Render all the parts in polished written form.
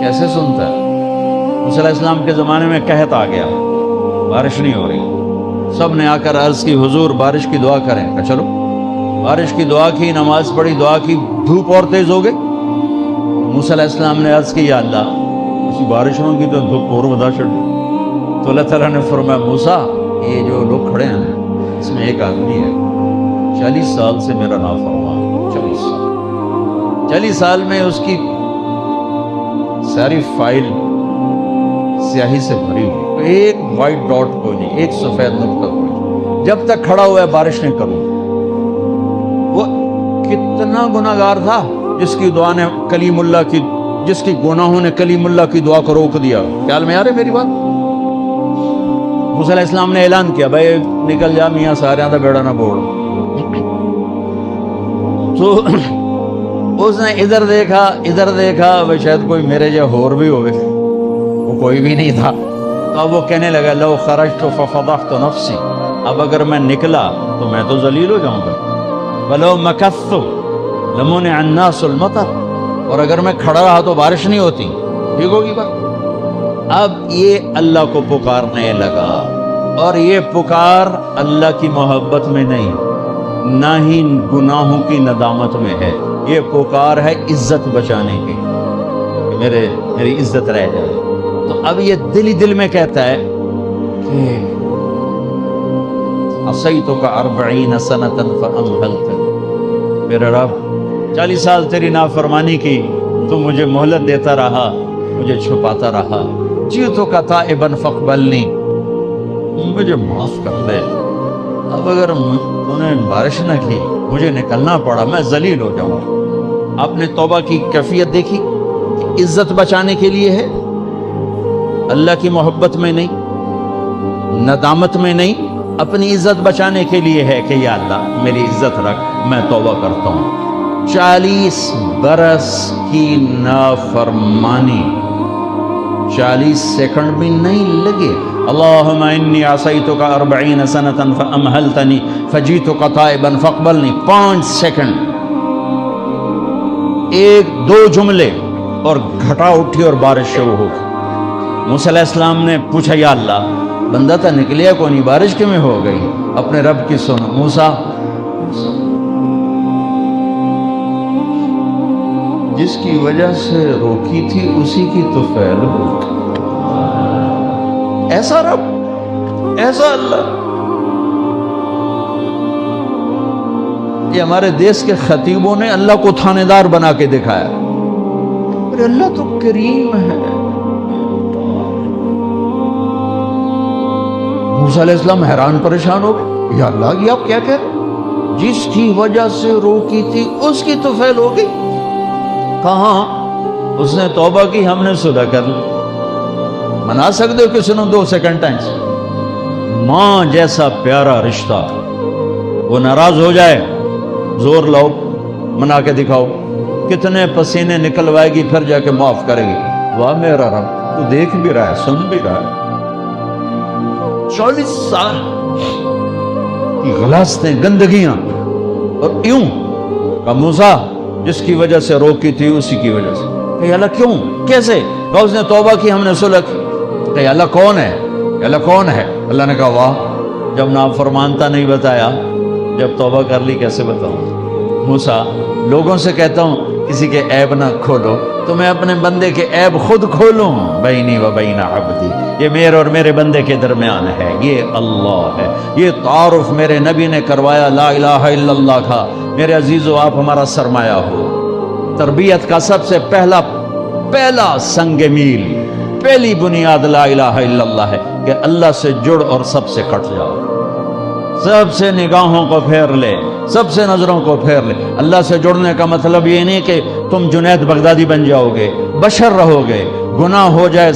कैसे सुनता है? मूसा अलैहिस्सलाम के ज़माने में कहत आ गया, बारिश नहीं हो रही। सब ने आकर अर्ज़ की, हुजूर बारिश की दुआ करें। कहा चलो, बारिश की दुआ की, नमाज पढ़ी, दुआ की, धूप और तेज़ हो गई। मूसा अलैहिस्सलाम ने अर्ज़ की, या अल्लाह उसी बारिश होगी तो धूप और बदा छड़ी। तो अल्लाह ताला ने फरमाया, मूसा ये जो लोग खड़े हैं इसमें एक आदमी है 40 साल से मेरा नाफरमान, 40 साल में उसकी सारी फाइल स्याही से भरी हुई, एक वाइट डॉट कोई नहीं, एक सफेद नुक्ता कोई नहीं। जब तक खड़ा हुआ है बारिश नहीं करूँ। वो कितना गुनाहगार था जिसकी दुआ ने कलीमुल्लाह की, जिसकी गुनाहों ने कलीमुल्लाह की दुआ को रोक दिया। ख्याल में आ रही मेरी बात? मूसा अलैहिस्सलाम ने ऐलान किया, भाई निकल जा मियाँ, सारे दा बेड़ा ना बोल। तो उसने इधर देखा, भाई शायद कोई मेरे जो होर भी होवे, वो कोई भी नहीं था। तो अब वो कहने लगा, लो खरजतु फफदहतु नफ्सी, अब अगर मैं निकला तो मैं तो जलील हो जाऊंगा। वलो मकस्तु लमुनिअ अन्नासुल मतर, और अगर मैं खड़ा रहा तो बारिश नहीं होती। ठीक होगी बात? अब ये अल्लाह को पुकारने लगा, और ये पुकार अल्लाह की मोहब्बत में नहीं, ना ही गुनाहों की नदामत में है। ये पुकार है इज्जत बचाने की, मेरी इज्जत रह जाए। तो अब ये दिल ही दिल में कहता है कि असैतुका 40 सनतन फअमहलतनी, मेरे रब 40 साल तेरी नाफरमानी की, तू मुझे मोहलत देता रहा, मुझे छुपाता रहा। जीतुका ताइबन फक़बलनी, मुझे माफ कर दे। अब अगर तूने बारिश न की, मुझे निकलना पड़ा, मैं जलील हो जाऊंगा। आपने तौबा की कैफियत देखी? इज्जत बचाने के लिए है, अल्लाह की मोहब्बत में नहीं, नदामत में नहीं, अपनी इज्जत बचाने के लिए है कि या अल्लाह मेरी इज्जत रख, मैं तौबा करता हूँ। 40 बरस की नाफरमानी, 40 सेकंड भी नहीं लगे। अल्लाहुम्मा इन्नी असैतुका 40 सनतन फअमहलतनी फजीतुका ताइबन फक़बलनी, 5 सेकंड, 1-2 जुमले, और घटा उठी और बारिश शुरू हो गई। मूसा अलैहिस्सलाम ने पूछा, या अल्लाह बंदा तो निकलिया को नहीं, बारिश क्यों में हो गई? अपने रब की सुनो। मूसा, जिसकी वजह से रोकी थी उसी की तो फैल हो। ऐसा रब, ऐसा अल्लाह। ये हमारे देश के खतीबों ने अल्लाह को थानेदार बना के दिखाया। अरे अल्लाह तो करीम है। मूसा अलैहिस्सलाम हैरान परेशान हो गए, या अल्लाह ये आप क्या कह रहे? जिसकी वजह से रोकी थी उसकी तो फैल हो गई। कहाँ? उसने तौबा की, हमने सुलह कर ली। मना सकते हो किसी ने 2 सेकंड टाइम? माँ जैसा प्यारा रिश्ता, वो नाराज हो जाए, जोर लाओ, मना के दिखाओ, कितने पसीने निकलवाएगी, फिर जाके माफ करेगी। वाह मेरा रब, तू देख भी रहा है, सुन भी रहा है। 40 साल की गलास्तें, गंदगियां, और यूं का मूसा जिसकी वजह से रोकी थी उसी की वजह से। कही अल्लाह क्यों, कैसे? कहा उसने तौबा की, हमने सुलह की। कही अल्लाह कौन है? अल्लाह कौन है? अल्लाह ने कहा, वाह, जब नाफरमानता नहीं बताया, जब तौबा कर ली कैसे बताऊं? मूसा, लोगों से कहता हूं किसी के ऐब ना खोलो, तो मैं अपने बंदे के ऐब खुद खोलूं? बैनी व बैना अब्दी, ये मेरे और मेरे बंदे के दरमियान है, ये अल्लाह है। ये तारुफ मेरे नबी ने करवाया ला इलाहा इल्लल्लाह का। मेरे अजीजों, आप हमारा सरमाया हो। तरबियत का सबसे पहला संग मील, पहली बुनियाद ला इलाहा इल्लल्लाह है कि अल्लाह से जुड़ और सबसे कट जाओ। सबसे निगाहों को फेर ले, सबसे नजरों को फेर ले। अल्लाह से जुड़ने का मतलब ये नहीं कि तुम जुनैद बगदादी बन जाओगे, बशर रहोगे। गुनाह हो जाए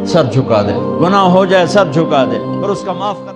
सर झुका दे, गुनाह हो जाए सर झुका दे, और उसका माफ कर।